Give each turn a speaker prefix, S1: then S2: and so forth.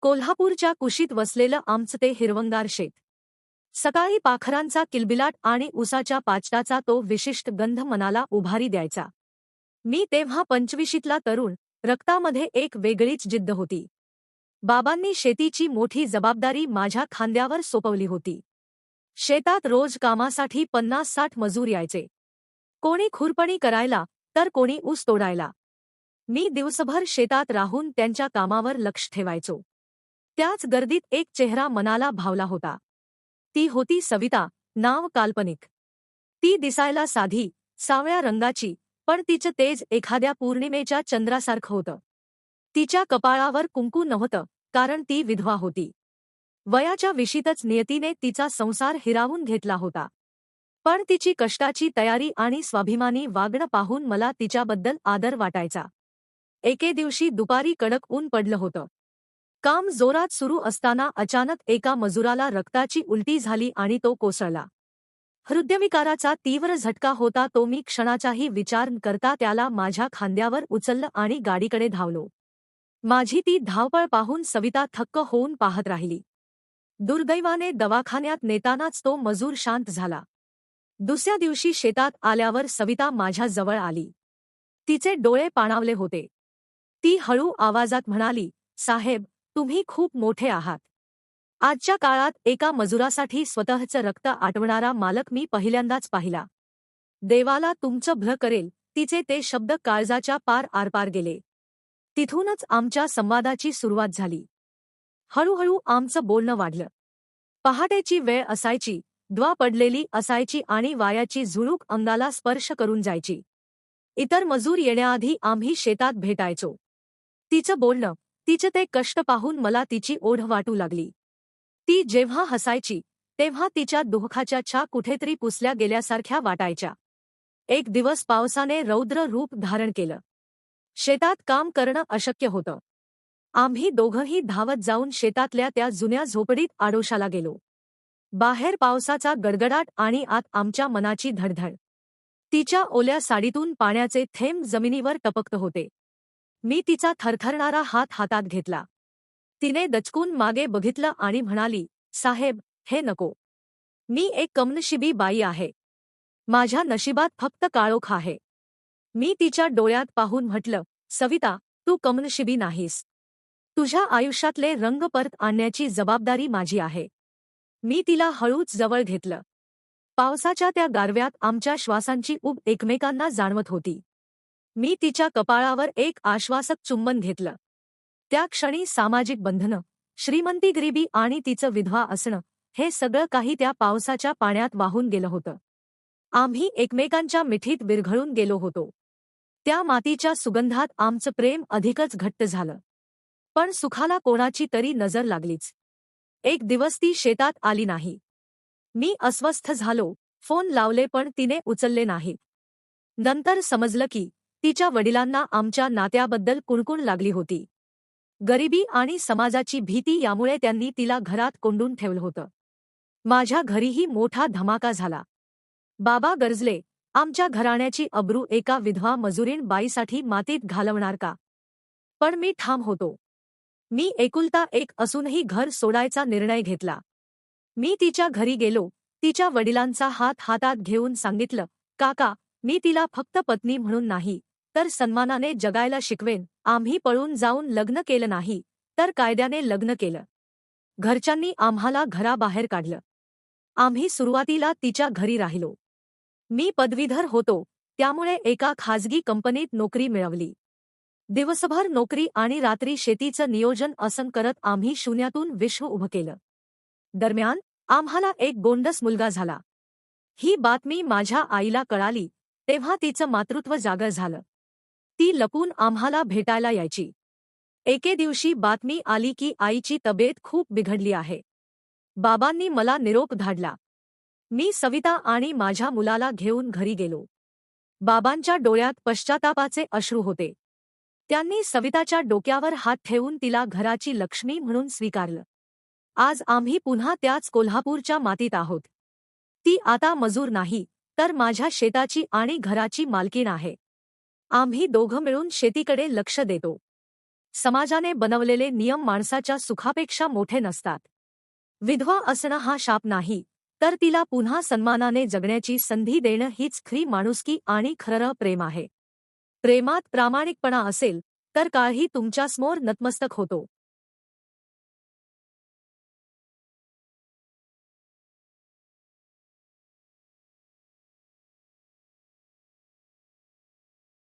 S1: कोल्हापूरच्या कुशीत वसलेलं आमचं ते हिरवंगार शेत. सकाळी पाखरांचा किलबिलाट आणि उसाच्या पाचटाचा तो विशिष्ट गंध मनाला उभारी द्यायचा. मी तेव्हा 25शीतला तरुण, रक्तामध्ये एक वेगळीच जिद्द होती. बाबांनी शेतीची मोठी जबाबदारी माझ्या खांद्यावर सोपवली होती. शेतात रोज कामासाठी 50-60 मजूर यायचे. कोणी खुरपणी करायला, तर कोणी ऊस तोडायला. मी दिवसभर शेतात राहून त्यांच्या कामावर लक्ष ठेवायचो. त्याच गर्दीत एक चेहरा मनाला भावला होता. ती होती सविता, नाव काल्पनिक. ती दिसायला साधी, सावळ्या रंगाची, पण तिचं तेज एखाद्या पौर्णिमेच्या चंद्रासारखं होतं. तिच्या कपाळावर कुंकू नव्हतं, कारण ती विधवा होती. वयाच्या विशीतच नियतीने तिचा संसार हिरावून घेतला होता. पण तिची कष्टाची तयारी आणि स्वाभिमानी वागणं पाहून मला तिच्याबद्दल आदर वाटायचा. एके दिवशी दुपारी कडक ऊन पडलं होतं. काम जोरात सुरू असताना अचानक एका मजुराला रक्ताची उलटी झाली आणि तो कोसळला. हृदयविकाराचा तीव्र झटका होता. तो मी क्षणाचाही विचार न करता त्याला माझ्या खांद्यावर उचललं आणि गाडीकडे धावलो. माझी ती धावपळ पाहून सविता थक्क होऊन पाहत राहिली. दुर्दैवाने दवाखान्यात नेतानाच तो मजूर शांत झाला. दुसऱ्या दिवशी शेतात आल्यावर सविता माझ्या जवळ आली. तिचे डोळे पाणावले होते. ती हळू आवाजात म्हणाली, "साहेब, तुम्ही खूप मोठे आहात. आजच्या काळात एका मजुरासाठी स्वतःचं रक्त आटवणारा मालक मी पहिल्यांदाच पाहिला. देवाला तुमचं भलं करेल." तिचे ते शब्द काळजाच्या पार आरपार गेले. तिथूनच आमच्या संवादाची सुरुवात झाली. हळूहळू आमचं बोलणं वाढलं. पहाटेची वेळ असायची, द्वा पडलेली असायची आणि वाऱ्याची झुळूक अंगाला स्पर्श करून जायची. इतर मजूर येण्याआधी आम्ही शेतात भेटायचो. तिचं बोलणं, तिचे ते कष्ट पाहून मला तिची ओढ वाटू लागली. ती जेव्हा हसायची, तेव्हा तिच्या दुःखाच्या छा कुठेतरी पुसल्या गेल्यासारख्या वाटायच्या. एक दिवस पावसाने रौद्र रूप धारण केलं. शेतात काम करणं अशक्य होतं. आम्ही दोघंही धावत जाऊन शेतातल्या त्या जुन्या झोपडीत आडोशाला गेलो. बाहेर पावसाचा गडगडाट आणि आत आमच्या मनाची धडधड. तिच्या ओल्या साडीतून पाण्याचे थेंब जमिनीवर टपकत होते. मी तिचा थरथरणारा हात हातात घेतला. तिने दचकून मागे बघितलं आणि म्हणाली, "साहेब, हे नको. मी एक कमनशिबी बाई आहे. माझ्या नशिबात फक्त काळोख आहे." मी तिच्या डोळ्यात पाहून म्हटलं, "सविता, तू कमनशिबी नाहीस. तुझ्या आयुष्यातले रंग परत आणण्याची जबाबदारी माझी आहे." मी तिला हळूच जवळ घेतलं. पावसाच्या त्या गारव्यात आमच्या श्वासांची ऊब एकमेकांना जाणवत होती. मी तिच्या कपाळावर एक आश्वासक चुंबन घेतलं. त्या क्षणी सामाजिक बंधनं, श्रीमंती गरिबी आणि तिचं विधवा असणं, हे सगळं काही त्या पावसाच्या पाण्यात वाहून गेलं होतं. आम्ही एकमेकांच्या मिठीत विरघळून गेलो होतो. त्या मातीच्या सुगंधात आमचं प्रेम अधिकच घट्ट झालं. पण सुखाला कोणाची तरी नजर लागलीच. एक दिवस ती शेतात आली नाही. मी अस्वस्थ झालो, फोन लावले पण तिने उचलले नाहीत. नंतर समजलं की तिच्या वडिलांना आमच्या नात्याबद्दल कुणकुण लागली होती. गरिबी आणि समाजाची भीती यामुळे त्यांनी तिला घरात कोंडून ठेवलं होतं. माझ्या घरीही मोठा धमाका झाला. बाबा गरजले, आमच्या घराण्याची अब्रू एका विधवा मजुरीण बाईसाठी मातीत घालवणार का? पण मी ठाम होतो. मी एकुलता एक असूनही घर सोडायचा निर्णय घेतला. मी तिच्या घरी गेलो. तिच्या वडिलांचा हात हातात घेऊन सांगितलं, "काका, मी तिला फक्त पत्नी म्हणून नाही, तर सन्मानाने जगायला शिकवेन." आम्ही पळून जाऊन लग्न केलं नाही, तर कायद्याने लग्न केलं. घरच्यांनी आम्हाला घराबाहेर काढलं. आम्ही सुरुवातीला तिच्या घरी राहिलो. मी पदवीधर होतो, त्यामुळे एका खाजगी कंपनीत नोकरी मिळवली. दिवसभर नोकरी आणि रात्री शेतीचं नियोजन असं करत आम्ही शून्यातून विश्व उभं केलं. दरम्यान आम्हाला एक गोंडस मुलगा झाला. ही बातमी माझ्या आईला कळाली, तेव्हा तिचं मातृत्व जागर झालं. ती लपून आम्हाला भेटायला यायची. एके दिवशी बातमी आली की आईची तब्येत खूप बिघडली आहे. बाबांनी मला निरोप धाडला. मी सविता आणि माझ्या मुलाला घेऊन घरी गेलो. बाबांच्या डोळ्यात पश्चातापाचे अश्रू होते. त्यांनी सविताच्या डोक्यावर हात ठेवून तिला घराची लक्ष्मी म्हणून स्वीकारलं. आज आम्ही पुन्हा त्याच कोल्हापूरच्या मातीत आहोत. ती आता मजूर नाही, तर माझ्या शेताची आणि घराची मालकीण आहे. आम्ही दोघं मिळून शेतीकडे लक्ष देतो. समाजाने बनवलेले नियम माणसाच्या सुखापेक्षा मोठे नसतात. विधवा असणं हा शाप नाही, तर तिला पुन्हा सन्मानाने जगण्याची संधी देणं हीच खरी माणुसकी आणि खरं प्रेम आहे. प्रेमात प्रामाणिकपणा असेल तर काळही तुमच्यासमोर नतमस्तक होतो.